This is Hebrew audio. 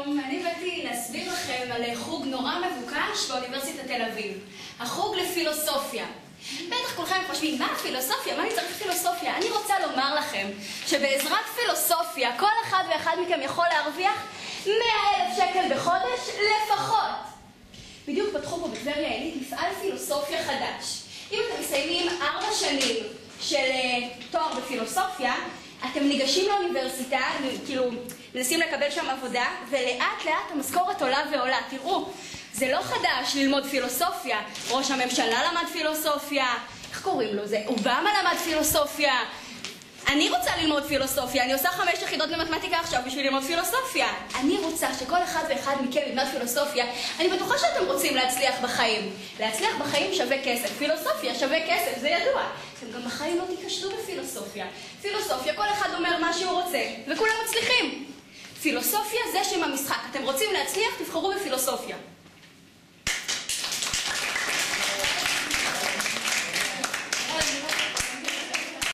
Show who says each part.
Speaker 1: שלום, אני באתי להסביר לכם על חוג נורא מבוקש באוניברסיטת תל אביב. החוג לפילוסופיה. בטח כולכם חושבים, מה פילוסופיה? מה אני צריך פילוסופיה? אני רוצה לומר לכם שבעזרת פילוסופיה כל אחד ואחד מכם יכול להרוויח 100,000 שקל בחודש לפחות. בדיוק פתחו פה בטבריה עילית מפעל פילוסופיה חדש. אם אתם מסיימים 4 שנים של תואר בפילוסופיה, אתם ניגשים לאוניברסיטה, כאילו מנסים לקבל שם עבודה, ולאט לאט המשכורת עולה ועולה. תראו, זה לא חדש ללמוד פילוסופיה. ראש הממשלה למד פילוסופיה, איך קוראים לו? זה אובמה למד פילוסופיה. אני רוצה ללמוד פילוסופיה, אני עושה 5 יחידות במתמטיקה עכשיו בשביל ללמוד פילוסופיה. אני רוצה שכל אחד ואחד מכם ילמד פילוסופיה. אני בטוחה שאתם רוצים להצליח בחיים. להצליח בחיים שווה כסף. פילוסופיה שווה כסף, זה ידוע. אתם גם בחיים לא תיכשלו בפילוסופיה. פילוסופיה, כל אחד אומר מה שהוא רוצה, וכולם מצליחים. פילוסופיה זה שם המשחק. אתם רוצים להצליח, תבחרו בפילוסופיה.